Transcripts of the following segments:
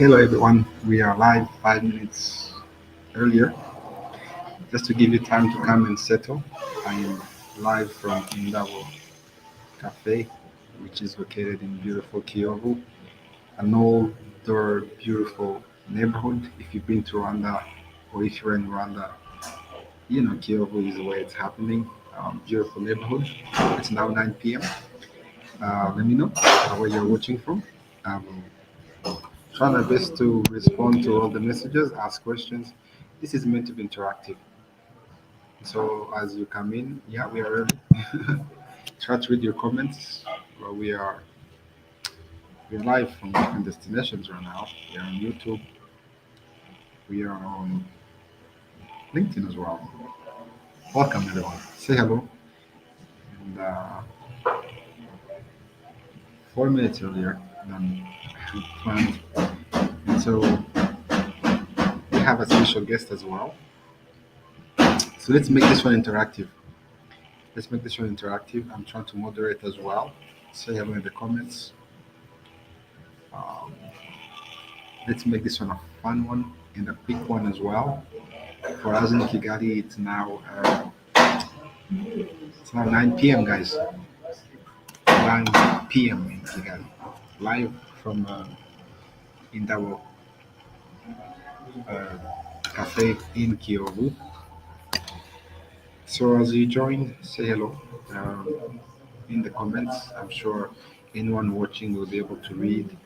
Hello everyone, we are live 5 minutes earlier just to give you time to come and settle. I am live from Indabo Cafe, which is located in beautiful Kiyovu, an older, beautiful neighborhood. If you've been to Rwanda or if you're in Rwanda, you know Kiyovu is where it's happening. Beautiful neighborhood. It's now 9 p.m. Let me know where you're watching from. I will try my best to respond to all the messages, ask questions. This is meant to be interactive. So as you come in, yeah, we are early. Try to read your comments. Well, we are live from different destinations right now. We are on YouTube. We are on LinkedIn as well. Welcome everyone. Say hello. And 4 minutes earlier than planned. And so we have a special guest as well. So let's make this one interactive. Let's make this one interactive. I'm trying to moderate as well. Say hello in the comments. Um, let's make this one a fun one and a quick one as well. For us in Kigali, it's now 9 p.m. guys. 9 p.m. in Kigali, live from Indabo uh, Cafe in Kiyovu. So as you join, say hello in the comments. I'm sure anyone watching will be able to read.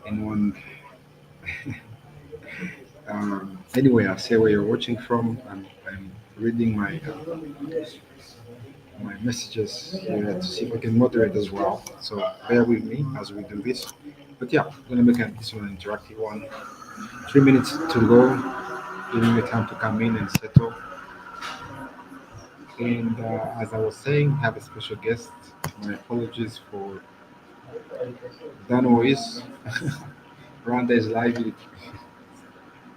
Anyone anywhere, say where you're watching from. I'm reading my messages here to see if I can moderate as well. So bear with me as we do this. But yeah, I'm gonna make this one an interactive one. 3 minutes to go, giving me time to come in and settle. And as I was saying, have a special guest. My apologies for that noise. Rwanda is live. You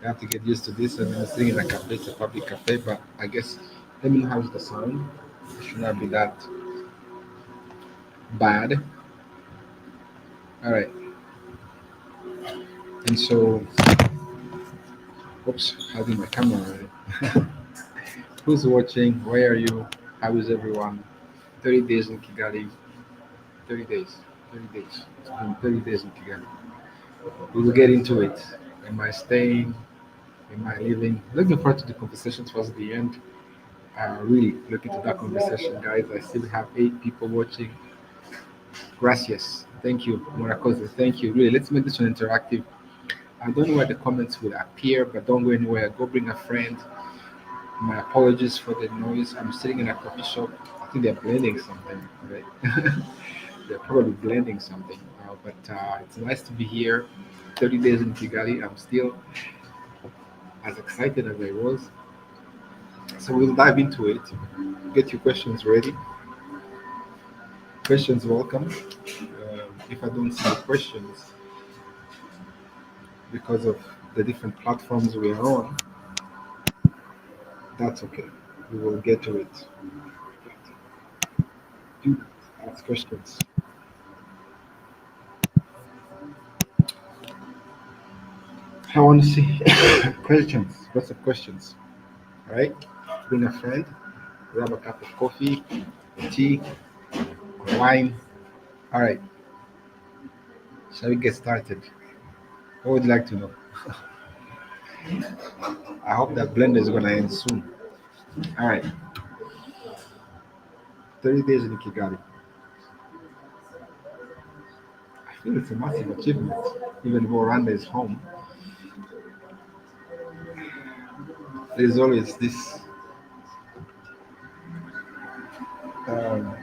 have to get used to this. I'm sitting in a cafe, it's a public cafe, but I guess let me know how's the sound. It should not be that bad. All right. And so, oops, having my camera ready. Who's watching? Where are you? How is everyone? 30 days in Kigali. 30 days. 30 days. It's been 30 days in Kigali. We will get into it. Am I staying? Am I leaving? Looking forward to the conversation towards the end. Really looking to that conversation, guys. I still have 8 people watching. Gracias. Thank you. Morakoze. Thank you. Really, let's make this one interactive. I don't know where the comments will appear, but don't go anywhere. Go bring a friend. My apologies for the noise. I'm sitting in a coffee shop. I think they're blending something, right? They're probably blending something. But it's nice to be here. 30 days in Kigali. I'm still as excited as I was. So we'll dive into it. Get your questions ready. Questions welcome. If I don't see the questions because of the different platforms we are on, that's okay. We will get to it. Do ask questions. I want to see questions. Lots of questions. All right. Bring a friend. Grab a cup of coffee, tea, or wine. All right. Shall we get started? What would you like to know? I hope that blender is gonna end soon. All right. 30 days in Kigali. I feel it's a massive achievement. Even though Rwanda is home, there's always this um,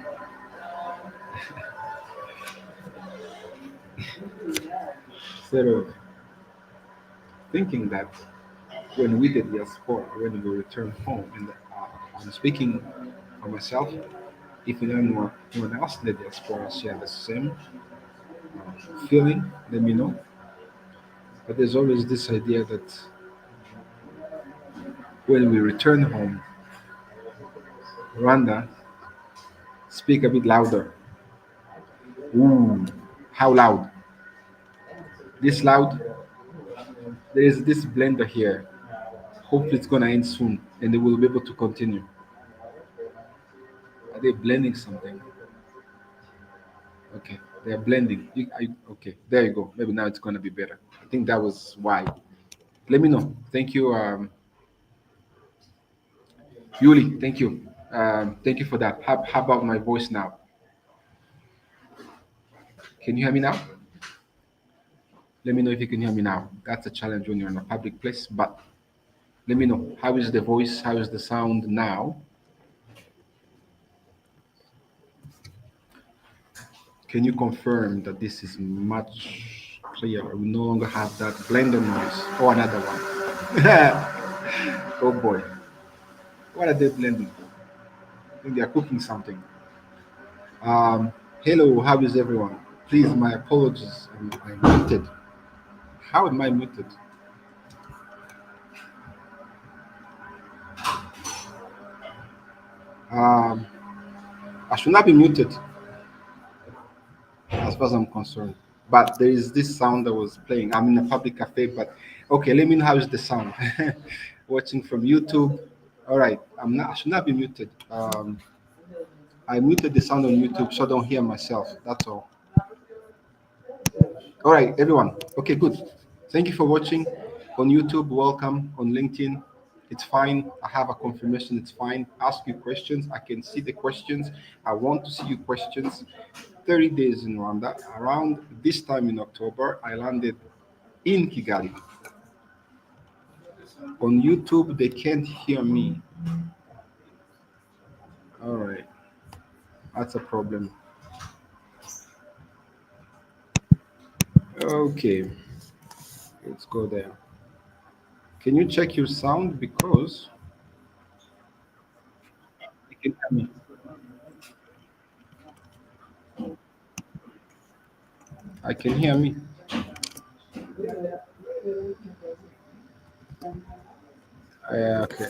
sort of thinking that when we did diaspora, when we return home, and I'm speaking for myself, if anyone else in the diaspora share the same feeling, let me know. But there's always this idea that when we return home, Rwanda, speak a bit louder. Ooh, how loud? This loud. There is this blender here. Hopefully, it's gonna end soon, and they will be able to continue. Are they blending something? Okay, they are blending. Okay, there you go. Maybe now it's gonna be better. I think that was why. Let me know. Thank you, Yuli. Thank you. Thank you for that. How about my voice now? Can you hear me now? Let me know if you can hear me now. That's a challenge when you're in a public place, but let me know. How is the voice? How is the sound now? Can you confirm that this is much clearer? We no longer have that blender noise or another one. Oh boy. What are they blending? I think they are cooking something. Um, Hello, how is everyone? Please, my apologies. I'm muted. How am I muted? Um, I should not be muted as far as I'm concerned. But there is this sound that was playing. I'm in a public cafe, but okay, let me know how is the sound. Watching from YouTube. All right, I should not be muted. I muted the sound on YouTube so I don't hear myself. That's all. All right, everyone. Okay, good. Thank you for watching on YouTube. Welcome on LinkedIn. It's fine. I have a confirmation. It's fine. Ask you questions. I can see the questions. I want to see you questions. 30 days in Rwanda. Around this time in October, I landed in Kigali. On YouTube, they can't hear me. All right, that's a problem. Okay, let's go there. Can you check your sound because you can hear me? I can hear me. Okay.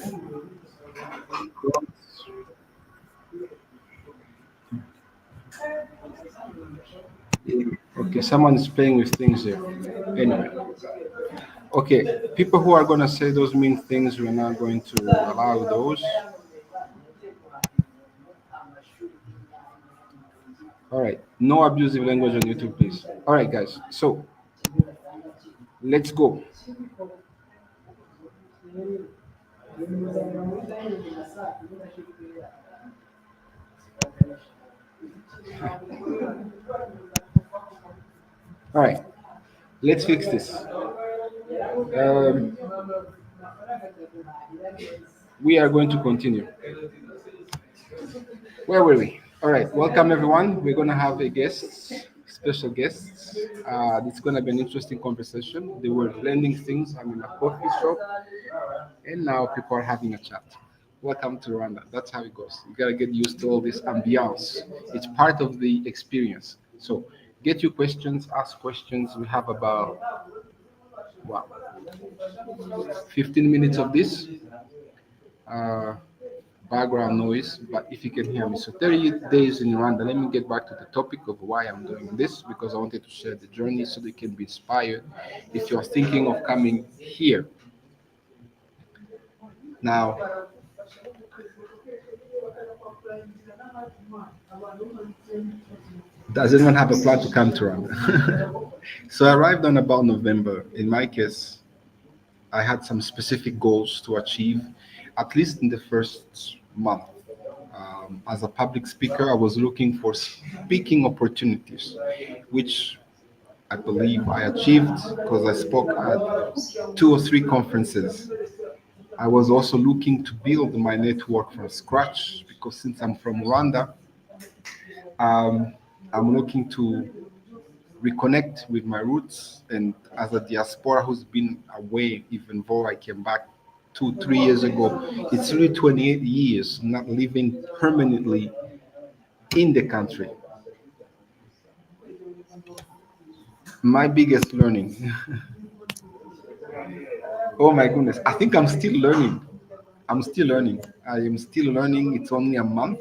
Okay, someone is playing with things here. Anyway, okay, people who are going to say those mean things, we're not going to allow those. All right, no abusive language on YouTube, please. All right, guys, so let's go. All right, let's fix this. Um, we are going to continue. Where were we? All right, welcome everyone. We're going to have a guest, special guests. It's going to be an interesting conversation. They were blending things. I'm in a coffee shop, and now people are having a chat. Welcome to Rwanda. That's how it goes. You gotta get used to all this ambiance. It's part of the experience. So get your questions, ask questions. We have about wow, 15 minutes of this uh, background noise. But if you can hear me, so 30 days in Rwanda. Let me get back to the topic of why I'm doing this because I wanted to share the journey so they can be inspired. If you're thinking of coming here now, does anyone have a plan to come to Rwanda? So I arrived on about November. In my case, I had some specific goals to achieve, at least in the first month. As a public speaker, I was looking for speaking opportunities, which I believe I achieved because I spoke at two or three conferences. I was also looking to build my network from scratch because since I'm from Rwanda, um, I'm looking to reconnect with my roots. And as a diaspora who's been away, even though I came back 2, 3 years ago, it's really 28 years not living permanently in the country. My biggest learning. Oh my goodness, I think I'm still learning. I'm still learning. I am still learning. It's only a month,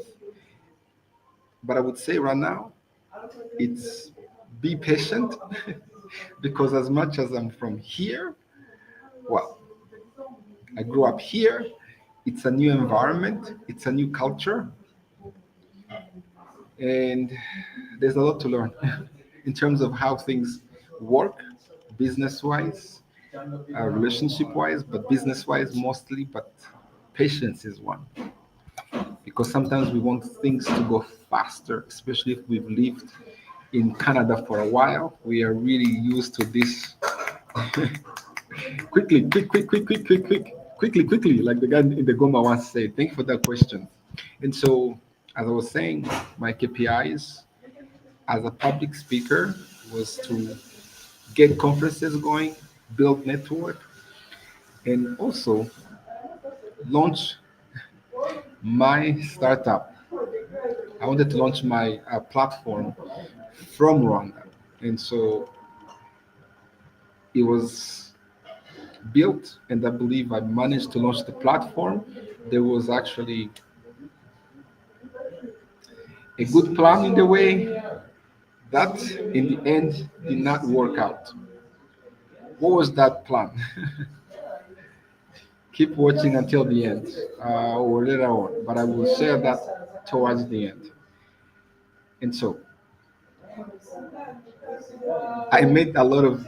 but I would say right now, it's be patient because as much as I'm from here, well, I grew up here. It's a new environment, it's a new culture, and there's a lot to learn in terms of how things work, business wise, relationship wise, but business wise mostly. But patience is one, because sometimes we want things to go faster, especially if we've lived in Canada for a while. We are really used to this quickly, quickly, like the guy in the Goma once said. Thank you for that question. And so, as I was saying, my KPIs as a public speaker was to get conferences going, build network, and also launch my startup. I wanted to launch my platform from Rwanda. And so it was built, and I believe I managed to launch the platform. There was actually a good plan in the way that in the end did not work out. What was that plan? Keep watching until the end or later on, but I will share that towards the end. And so I met a lot of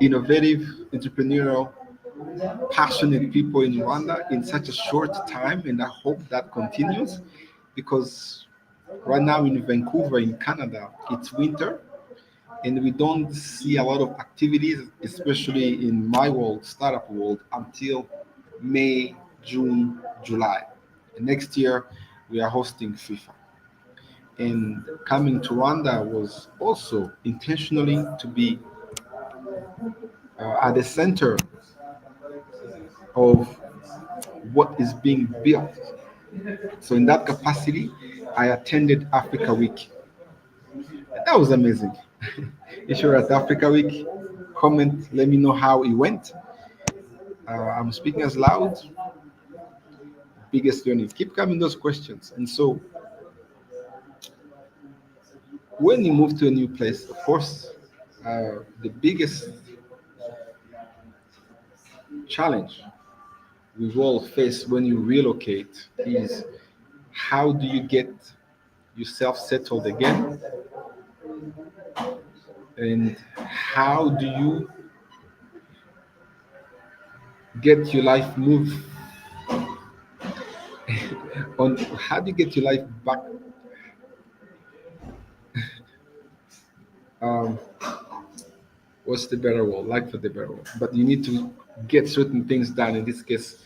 innovative, entrepreneurial, passionate people in Rwanda in such a short time, and I hope that continues because right now in Vancouver, in Canada, it's winter and we don't see a lot of activities, especially in my world, startup world, until May, June, July. And next year, we are hosting FIFA. And coming to Rwanda was also intentionally to be at the center of what is being built. So in that capacity, I attended Africa Week. That was amazing. If you're at Africa Week, comment, let me know how it went. I'm speaking as loud, biggest learning. Keep coming those questions. And so when you move to a new place, of course, the biggest challenge we all face when you relocate is how do you get yourself settled again, and how do you get your life move on, how do you get your life back, um, what's the better word, like for the better word, but you need to get certain things done. In this case,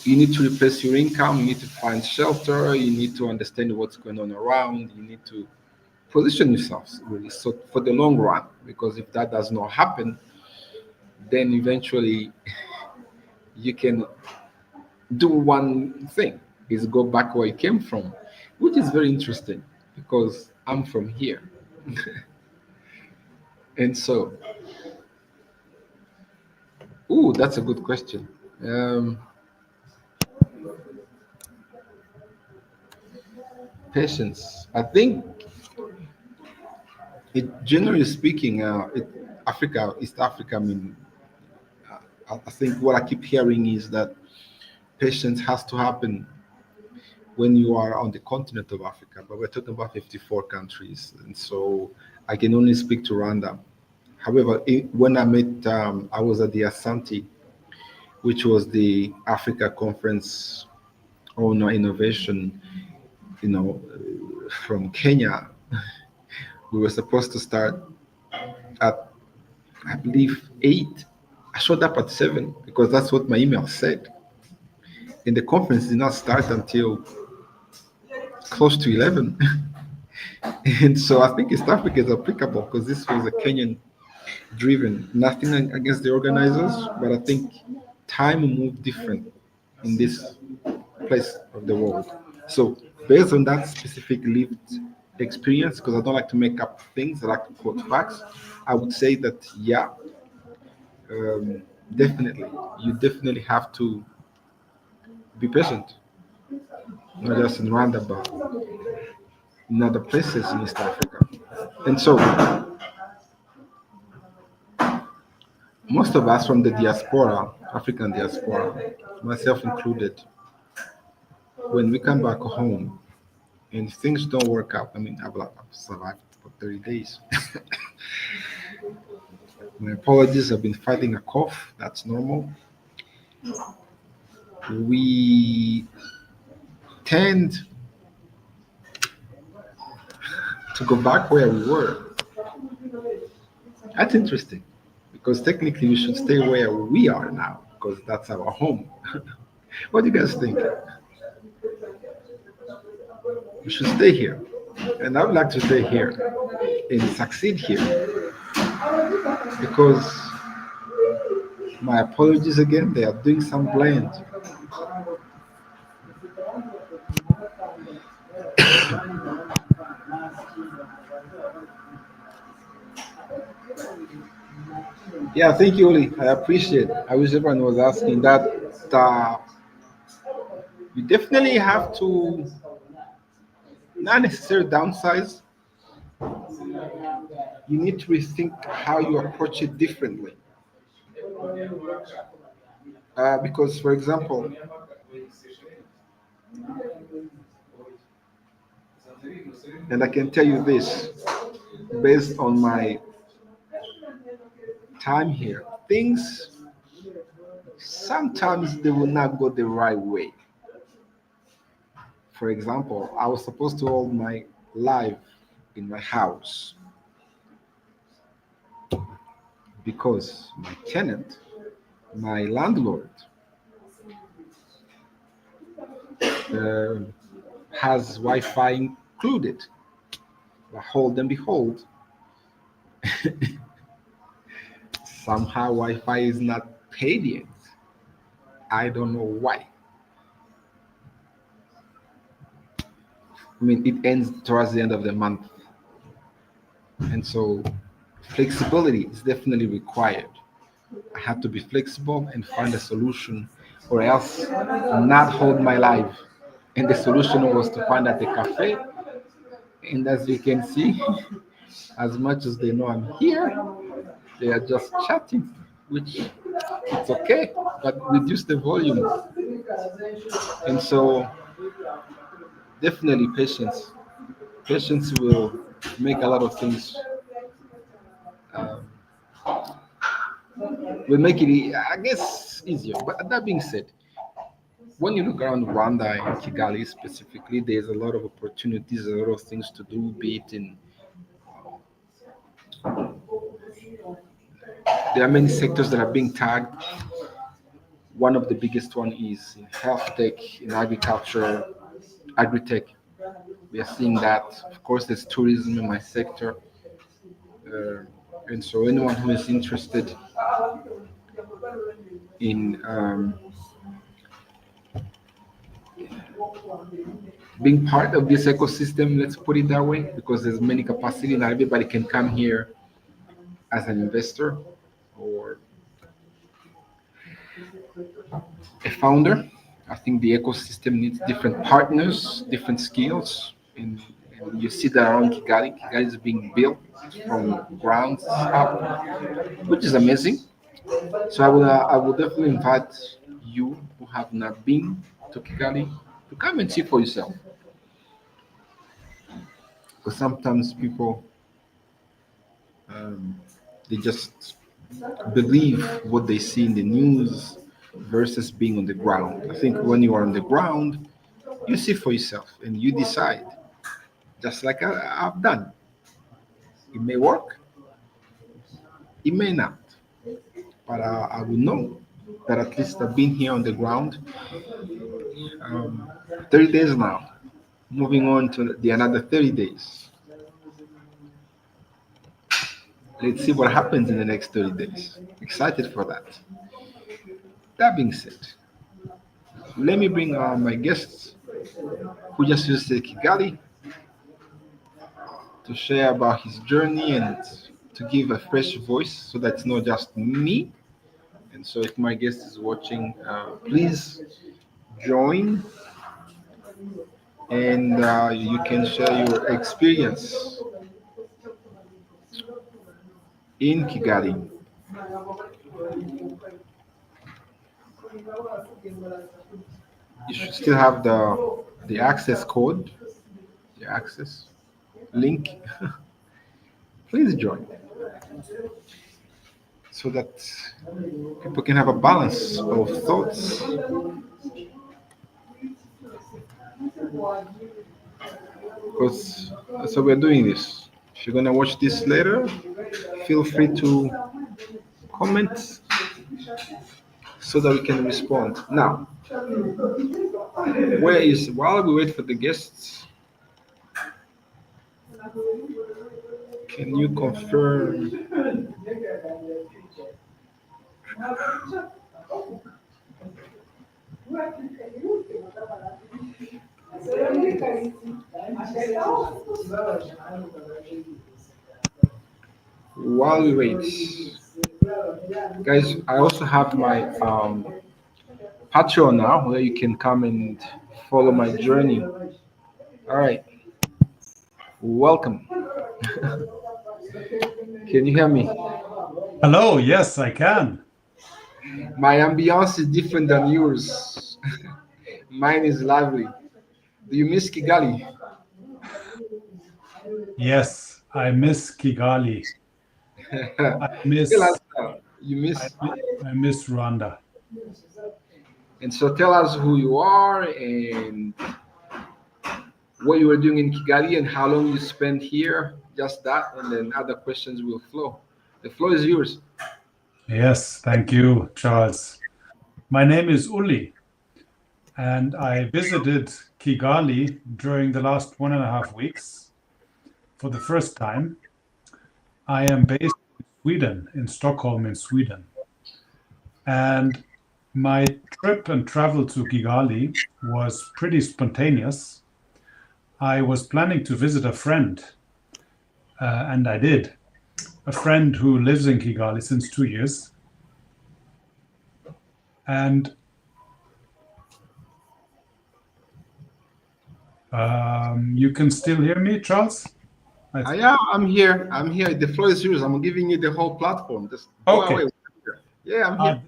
you need to replace your income, you need to find shelter, you need to understand what's going on around, you need to position yourselves really so for the long run, because if that does not happen, then eventually you can do one thing, is go back where you came from, which is very interesting because I'm from here. And so, ooh, that's a good question. um, Patience, I think, generally speaking, Africa, East Africa, I mean, I think what I keep hearing is that patience has to happen when you are on the continent of Africa, but we're talking about 54 countries, and so I can only speak to Rwanda. However, when I met, I was at the Asante, which was the Africa Conference on Innovation, from Kenya. We were supposed to start at, I believe, 8. I showed up at 7 because that's what my email said. And the conference did not start until close to 11. And so I think East Africa is applicable because this was a Kenyan driven. Nothing against the organizers, but I think time moved different in this place of the world. So based on that specific lived experience, because I don't like to make up things, I like to quote facts, I would say that yeah, um, definitely, you definitely have to be patient, not just in Rwanda, but in other places in East Africa. And so most of us from the diaspora, African diaspora, myself included, when we come back home and things don't work out, I mean, I've survived for 30 days. My apologies, I've been fighting a cough. That's normal. We tend to go back where we were. That's interesting because technically we should stay where we are now because that's our home. What do you guys think? We should stay here. And I would like to stay here and succeed here because my apologies again, they are doing some blend. Yeah, thank you, Oli. I appreciate it. I wish everyone was asking that. Uh, you definitely have to not necessarily downsize. You need to rethink how you approach it differently. Because, for example, and I can tell you this based on my time here, things sometimes they will not go the right way. For example, I was supposed to hold my live in my house because my tenant, my landlord, uh, has Wi-Fi included. Hold and behold, somehow Wi-Fi is not paid yet. I don't know why. I mean, it ends towards the end of the month, and so flexibility is definitely required. I had to be flexible and find a solution, or else not hold my life. And the solution was to find at the cafe. And as you can see, as much as they know I'm here, they are just chatting, which it's okay, but reduce the volume. And so, definitely patience. Patience will make a lot of things. Um, will make it, I guess, easier. But that being said, when you look around Rwanda and Kigali specifically, there's a lot of opportunities, a lot of things to do. Be it in there are many sectors that are being tagged. One of the biggest one is in health tech, in agriculture, agri-tech. We are seeing that. Of course, there's tourism in my sector. Uh, and so anyone who is interested in being part of this ecosystem, let's put it that way, because there's many capacity. Not everybody can come here as an investor or a founder. I think the ecosystem needs different partners, different skills, and you see that around Kigali. Kigali is being built from grounds up, which is amazing. So I will definitely invite you who have not been to Kigali to come and see for yourself. Because sometimes people um, they just believe what they see in the news versus being on the ground. I think when you are on the ground, you see for yourself and you decide, just like I've done. It may work, it may not, but I will know that at least I've been here on the ground 30 days now. Moving on to the another 30 days. Let's see what happens in the next 30 days. Excited for that. That being said, let me bring my guests who just visited Kigali to share about his journey and to give a fresh voice so that it's not just me. And so, if my guest is watching, please join and you can share your experience in Kigali. You should still have the access code, the access link. Please join so that people can have a balance of thoughts. Because so we're doing this. If you're gonna watch this later, feel free to comment so that we can respond. Now, where is while we wait for the guests, can you confirm while we wait? Guys, I also have my Patreon now where you can come and follow my journey. All right, welcome. Can you hear me? Hello, yes, I can. My ambiance is different than yours. Mine is lively. Do you miss Kigali? Yes, I miss Kigali. I Tell miss us you miss. I miss Rwanda. And so tell us who you are and what you were doing in Kigali and how long you spent here. Just that, and then other questions will flow. The floor is yours. Yes, thank you, Charles. My name is Uli, and I visited Kigali during the last 1.5 weeks for the first time. I am based in Sweden, in Stockholm, in Sweden. And my trip and travel to Kigali was pretty spontaneous. I was planning to visit a friend, and I did. A friend who lives in Kigali since 2 years. And you can still hear me, Charles? Yeah, I'm here. I'm here. The floor is yours. I'm giving you the whole platform. Just go Okay. away. Yeah, I'm here.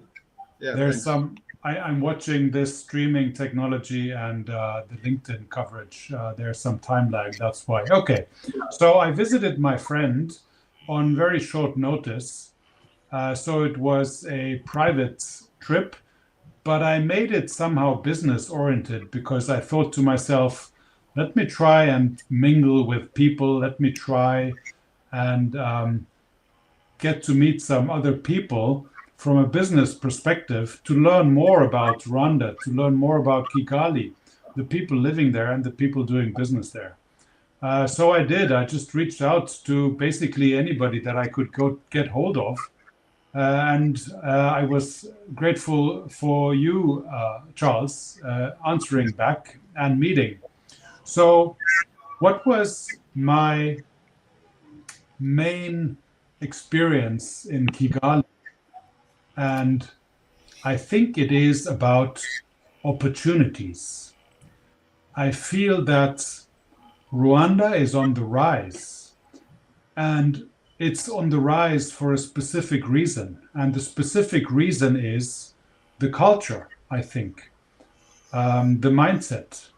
Yeah, There's thanks. I'm watching this streaming technology and the LinkedIn coverage. There's some time lag, that's why. Okay. So I visited my friend on very short notice. So it was a private trip, but I made it somehow business oriented because I thought to myself, let me try and mingle with people. Let me try and get to meet some other people from a business perspective to learn more about Rwanda, to learn more about Kigali, the people living there and the people doing business there. So I did. I just reached out to basically anybody that I could go get hold of. And I was grateful for you, Charles, answering back and meeting. So, what was my main experience in Kigali? And I think it is about opportunities. I feel that Rwanda is on the rise, and it's on the rise for a specific reason. And the specific reason is the culture, I think, the mindset,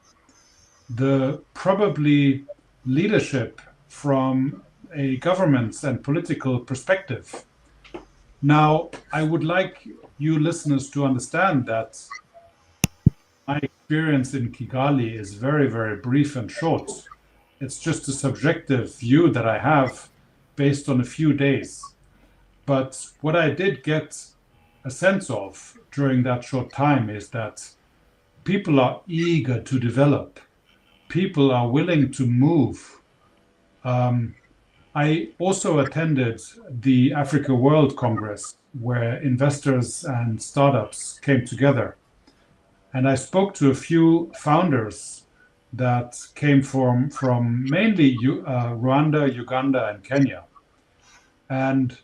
the probably leadership from a government's and political perspective. Now, I would like you listeners to understand that my experience in Kigali is very, very brief and short. It's just a subjective view that I have based on a few days. But what I did get a sense of during that short time is that people are eager to develop, people are willing to move. I also attended the Africa World Congress, where investors and startups came together. And I spoke to a few founders that came from mainly Rwanda, Uganda, and Kenya. And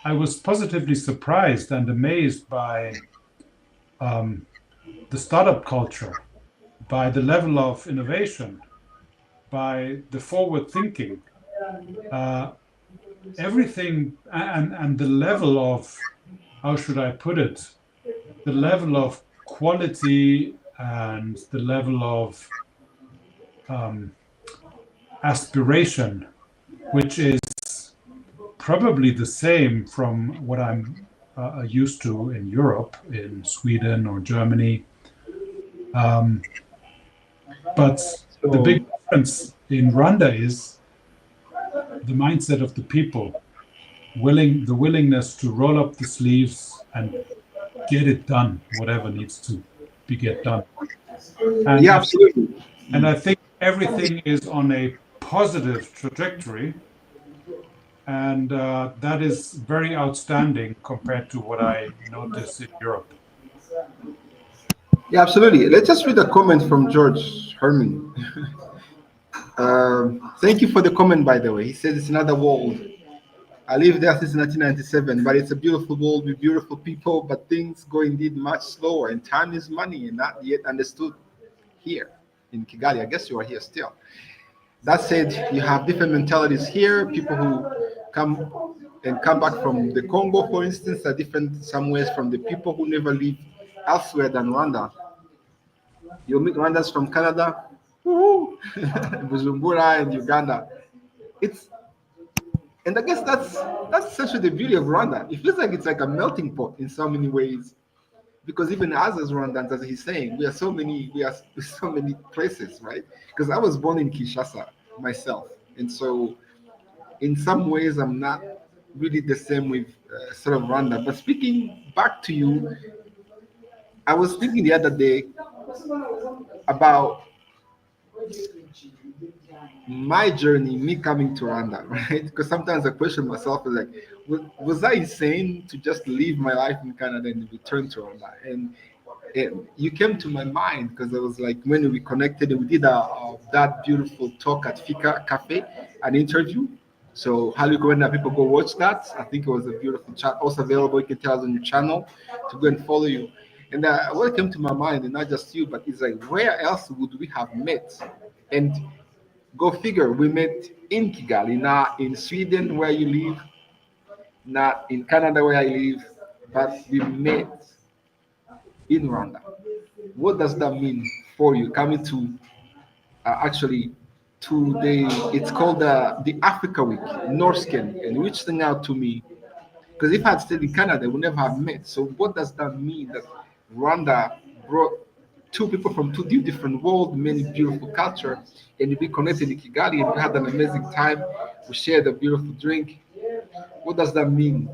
I was positively surprised and amazed by the startup culture, by the level of innovation, by the forward thinking, uh, everything, and the level of how should I put it? The level of quality and the level of um, aspiration, which is probably the same from what I'm used to in Europe, in Sweden or Germany. Um, but the big So difference in Rwanda is the mindset of the people, the willingness to roll up the sleeves and get it done, whatever needs to be get done. And yeah, I absolutely. and I think everything is on a positive trajectory, and that is very outstanding compared to what I notice in Europe. Yeah, absolutely. Let's just read a comment from George Herman. Thank you for the comment, by the way. He says it's another world. I lived there since 1997, but it's a beautiful world with beautiful people, but things go indeed much slower, and time is money and not yet understood here in Kigali. I guess you are here still. That said, you have different mentalities here. People who come come back from the Congo, for instance, are different in some ways from the people who never live elsewhere than Rwanda. You'll meet Rwandans from Canada, woohoo, Bujumbura, and Uganda. It's and I guess that's essentially the beauty of Rwanda. It feels like it's like a melting pot in so many ways. Because even us as Rwandans, as he's saying, we are so many places, right? Because I was born in Kinshasa myself, and so in some ways I'm not really the same with sort of Rwanda. But speaking back to you, I was thinking the other day about my journey, me coming to Rwanda, right? Because sometimes I question myself, is like, was I insane to just leave my life in Canada and return to Rwanda? And you came to my mind because I was like, when we connected, we did that beautiful talk at Fika Cafe, an interview. So highly recommend that people go watch that. I think it was a beautiful chat. Also available, you can tell us on your channel to go and follow you. And what came to my mind, and not just you, but it's like, where else would we have met? And go figure, we met in Kigali, not in Sweden where you live, not in Canada where I live, but we met in Rwanda. What does that mean for you coming to actually to it's called the Africa Week, Norsken, and reaching out to me because if I had stayed in Canada, we never have met. So what does that mean that Rwanda brought two people from two different worlds, many beautiful culture, and we connected in Kigali and we had an amazing time. We shared a beautiful drink. What does that mean?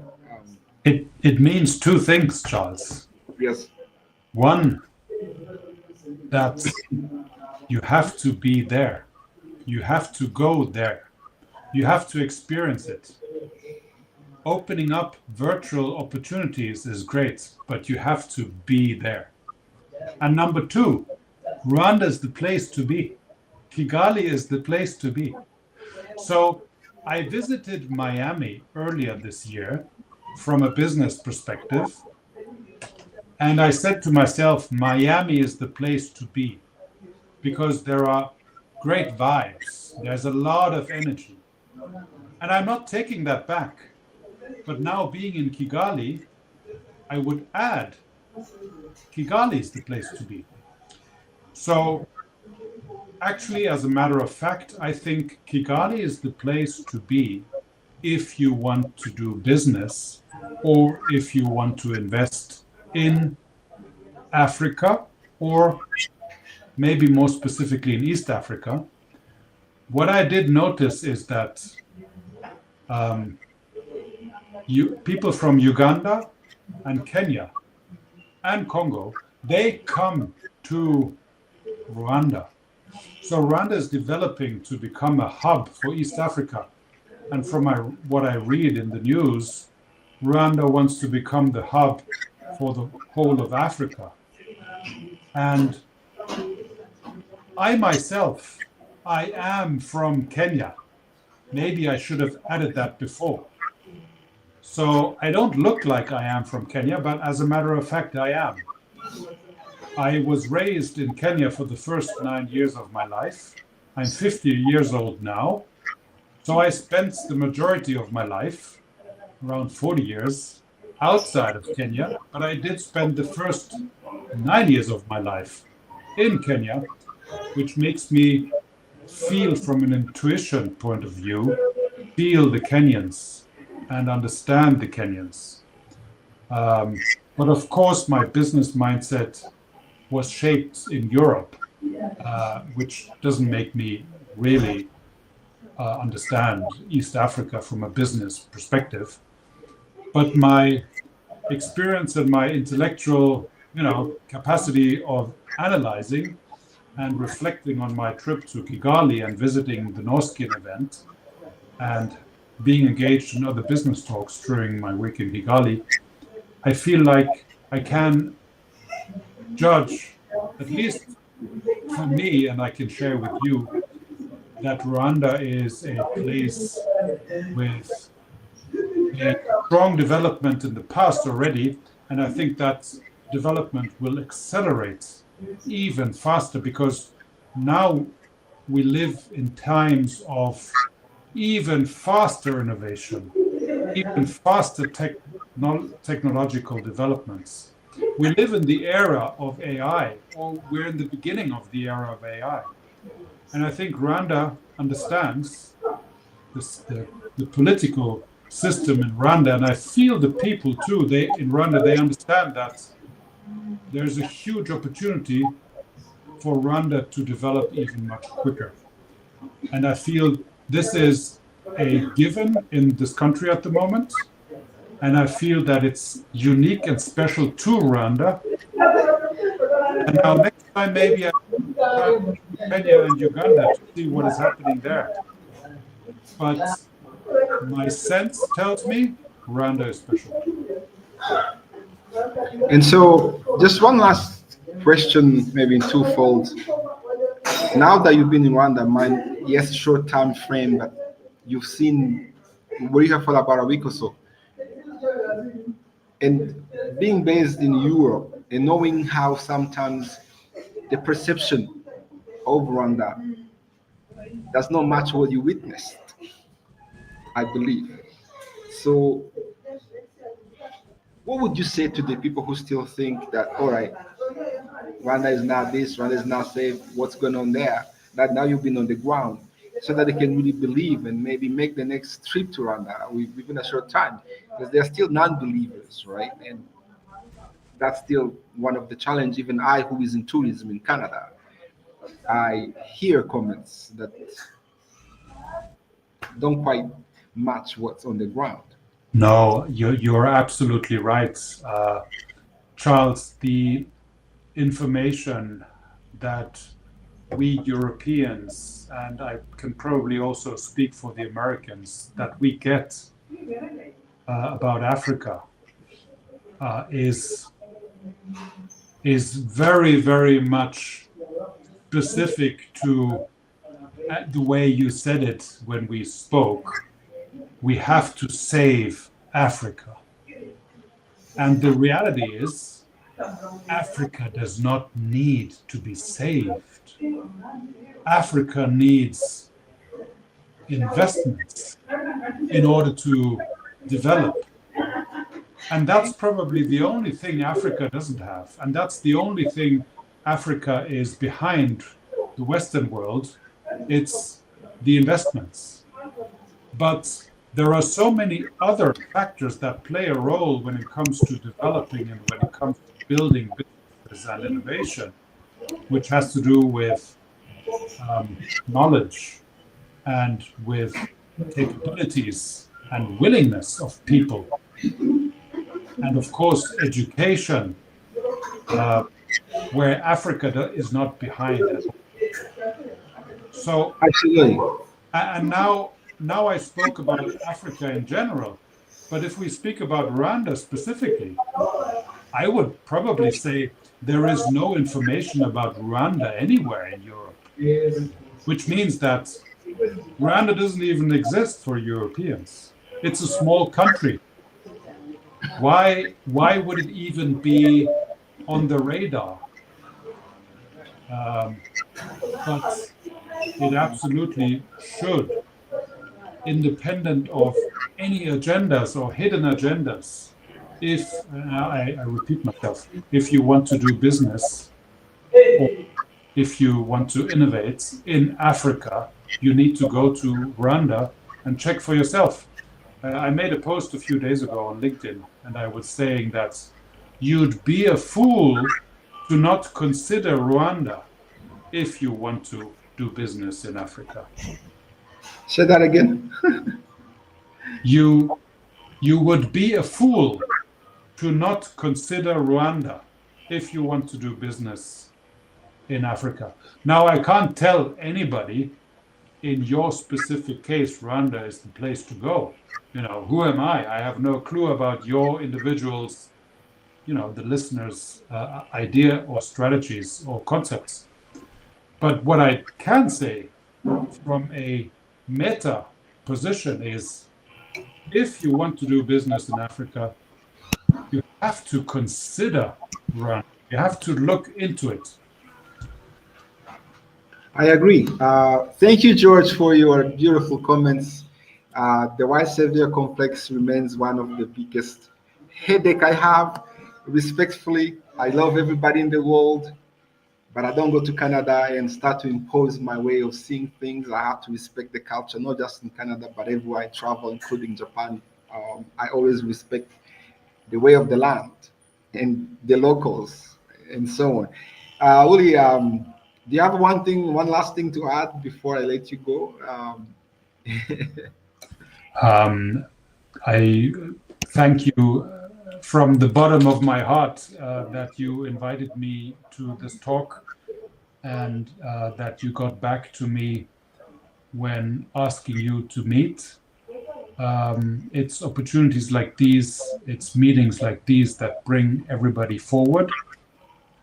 It means two things, Charles. Yes. One, that you have to be there. You have to go there. You have to experience it. Opening up virtual opportunities is great, but you have to be there. And number two, Rwanda is the place to be. Kigali is the place to be. So I visited Miami earlier this year from a business perspective. And I said to myself, Miami is the place to be because there are great vibes. There's a lot of energy. And I'm not taking that back. But now being in Kigali, I would add Kigali is the place to be. So actually, as a matter of fact, I think Kigali is the place to be if you want to do business or if you want to invest in Africa or maybe more specifically in East Africa. What I did notice is that um, people from Uganda and Kenya and Congo, they come to Rwanda. So Rwanda is developing to become a hub for East Africa. And from what I read in the news, Rwanda wants to become the hub for the whole of Africa. And I myself, I am from Kenya. Maybe I should have added that before. So I don't look like I am from Kenya, but as a matter of fact, I am. I was raised in Kenya for the first 9 years of my life. I'm 50 years old now. So I spent the majority of my life, around 40 years, outside of Kenya, but I did spend the first 9 years of my life in Kenya, which makes me feel from an intuition point of view, feel the Kenyans and understand the Kenyans. But of course, my business mindset was shaped in Europe, which doesn't make me really understand East Africa from a business perspective. But my experience and my intellectual, capacity of analyzing and reflecting on my trip to Kigali and visiting the Norskin event and being engaged in other business talks during my week in Kigali, I feel like I can judge, at least for me, and I can share with you, that Rwanda is a place with a strong development in the past already, and I think that development will accelerate even faster because now we live in times of even faster innovation, even faster technological developments. We live in the era of AI, or we're in the beginning of the era of AI. And I think Rwanda understands the political system in Rwanda, and I feel the people too. In Rwanda, they understand that there's a huge opportunity for Rwanda to develop even much quicker. And I feel this is a given in this country at the moment. And I feel that it's unique and special to Rwanda. And now next time, maybe I will Kenya and Uganda to see what is happening there. But my sense tells me Rwanda is special. And so, just one last question, maybe in twofold. Now that you've been in Rwanda, yes, short time frame, but you've seen, were you here for about a week or so? And being based in Europe and knowing how sometimes the perception of Rwanda does not match what you witnessed, I believe. So, what would you say to the people who still think that, all right, Rwanda is not this, Rwanda is not safe, what's going on there? That now you've been on the ground, so that they can really believe and maybe make the next trip to Rwanda within a short time, because they're still non-believers, right? And that's still one of the challenge. Even I, who is in tourism in Canada, I hear comments that don't quite match what's on the ground. No, you're absolutely right, Charles. The information that we Europeans, and I can probably also speak for the Americans, that we get about Africa is very, very much specific to the way you said it when we spoke. We have to save Africa. And the reality is, Africa does not need to be saved. Africa needs investments in order to develop. And that's probably the only thing Africa doesn't have. And that's the only thing Africa is behind the Western world. It's the investments. But there are so many other factors that play a role when it comes to developing and when it comes to building businesses and innovation, which has to do with knowledge and with capabilities and willingness of people. And of course, education, where Africa is not behind it. So, absolutely. And now I spoke about Africa in general, but if we speak about Rwanda specifically, I would probably say there is no information about Rwanda anywhere in Europe, which means that Rwanda doesn't even exist for Europeans. It's a small country. Why would it even be on the radar? But it absolutely should, independent of any agendas or hidden agendas. if I repeat myself, if you want to do business or if you want to innovate in Africa, you need to go to Rwanda and check for yourself. I made a post a few days ago on LinkedIn, and I was saying that you'd be a fool to not consider Rwanda if you want to do business in Africa. Say that again. You you would be a fool to not consider Rwanda if you want to do business in Africa. Now, I can't tell anybody in your specific case, Rwanda is the place to go. Who am I? I have no clue about your individual's, the listener's idea or strategies or concepts. But what I can say from a meta position is if you want to do business in Africa, you have to consider Rwanda. You have to look into it. I agree. Thank you, George, for your beautiful comments. The white savior complex remains one of the biggest headache I have. Respectfully, I love everybody in the world, but I don't go to Canada and start to impose my way of seeing things. I have to respect the culture, not just in Canada, but everywhere I travel, including Japan. I always respect the way of the land and the locals and so on. Uli, do you have one last thing to add before I let you go? Um, I thank you from the bottom of my heart that you invited me to this talk and that you got back to me when asking you to meet. It's opportunities like these, it's meetings like these that bring everybody forward.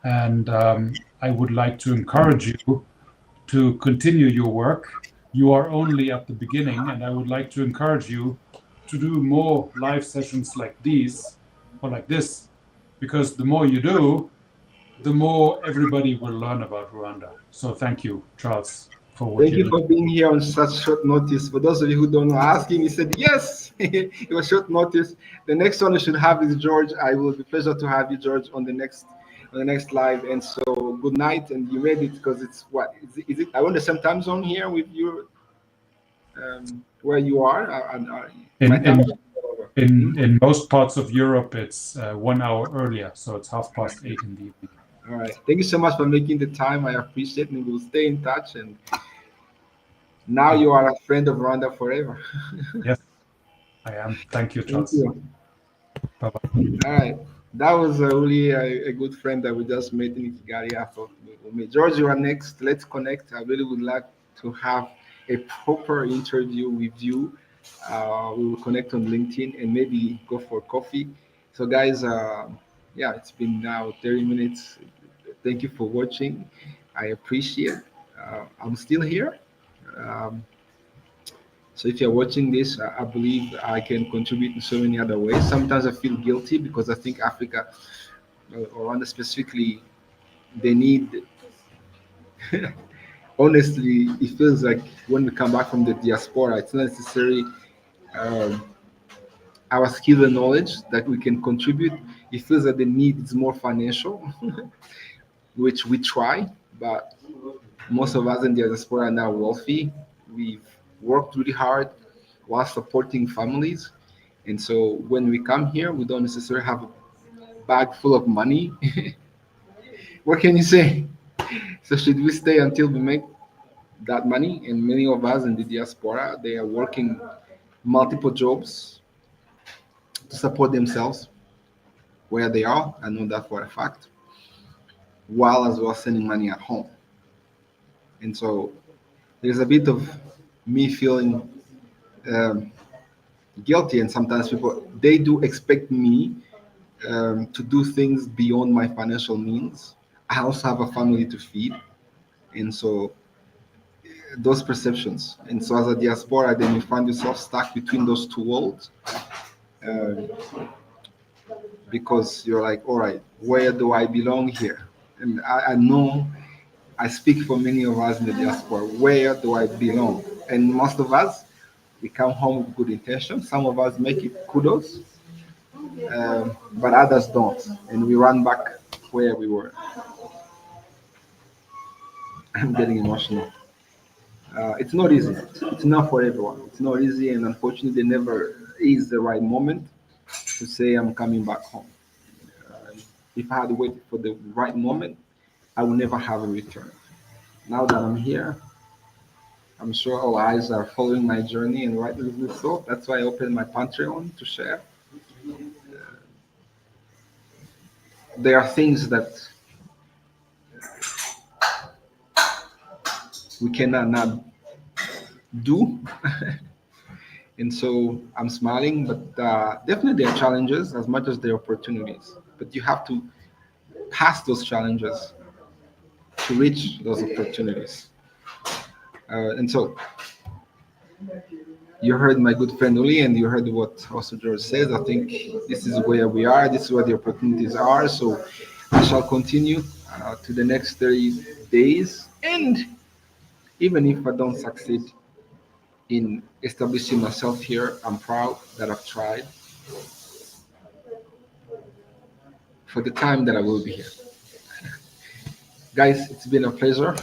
And I would like to encourage you to continue your work. You are only at the beginning, and I would like to encourage you to do more live sessions like these or like this, because the more you do, the more everybody will learn about Rwanda. So thank you, Charles, for what Thank you you do. for being here on such short notice. For those of you who don't know, I asked him, he said yes. It was short notice. The next one we should have is George. I will be pleasure to have you, George, on the next live. And so good night. And you made it because it's what is it? I want the same time zone here with you where you are. My In time in zone is all over. in in most parts of Europe, it's 1 hour earlier, so it's 8:30 in the evening. All right. Thank you so much for making the time. I appreciate it. And we'll stay in touch. And now Thank you are a friend of Rwanda forever. Yes, I am. Thank you, Thank Charles. you. Bye bye. All right. That was really a good friend that we just met in Kigali. I thought we met. George, you are next. Let's connect. I really would like to have a proper interview with you. We will connect on LinkedIn and maybe go for coffee. So, guys, yeah, it's been now 30 minutes. Thank you for watching. I appreciate. I'm still here. Um, so if you're watching this, I believe I can contribute in so many other ways. Sometimes I feel guilty because I think Africa, or Rwanda specifically, they need. Honestly, it feels like when we come back from the diaspora, it's not necessarily um, our skill and knowledge that we can contribute. It feels that the need is more financial, which we try, but most of us in the diaspora are now wealthy. We've worked really hard while supporting families. And so when we come here, we don't necessarily have a bag full of money. What can you say? So should we stay until we make that money? And many of us in the diaspora, they are working multiple jobs to support themselves where they are. I know that for a fact, while as well sending money at home. And so there's a bit of me feeling um, guilty, and sometimes people they do expect me to do things beyond my financial means. I also have a family to feed, and so those perceptions. And so as a diaspora, then you find yourself stuck between those two worlds, um, because you're like, all right, where do I belong here? And I know I speak for many of us in the diaspora. Where do I belong? And most of us, we come home with good intentions. Some of us make it kudos, but others don't, and we run back where we were. I'm getting emotional. It's not easy. It's not for everyone. It's not easy, and unfortunately, never is the right moment to say I'm coming back home. Uh, if I had waited for the right moment, I would never have a return. Now that I'm here, I'm sure all eyes are following my journey, and rightly so. That's why I opened my Patreon to share. There are things that we cannot not do, and so I'm smiling. But definitely, there are challenges as much as there are opportunities. But you have to pass those challenges to reach those opportunities. And so you heard my good friend Uli, and you heard what also George says. I think this is where we are. This is where the opportunities are. So I shall continue to the next 30 days. And even if I don't succeed in establishing myself here, I'm proud that I've tried for the time that I will be here. Guys, it's been a pleasure.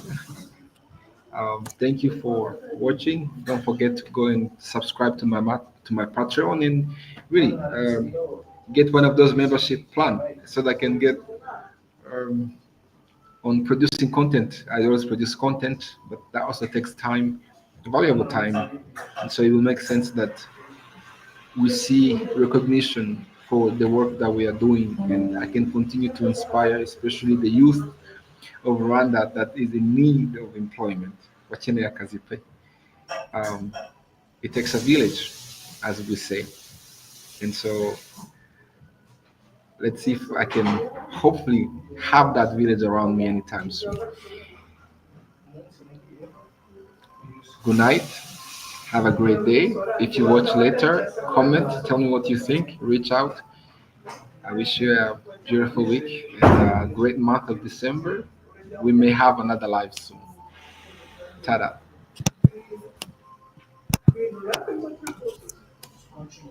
Thank you for watching. Don't forget to go and subscribe to my Patreon and really get one of those membership plan so that I can get um, on producing content. I always produce content, but that also takes time, valuable time, and so it will make sense that we see recognition for the work that we are doing, and I can continue to inspire, especially the youth of Rwanda that is in need of employment. Bakeneye akazi pe. Um, it takes a village, as we say. And so let's see if I can hopefully have that village around me anytime soon. Good night. Have a great day. If you watch later, comment, tell me what you think, reach out. I wish you a beautiful week and a great month of December. We may have another live soon. Tada.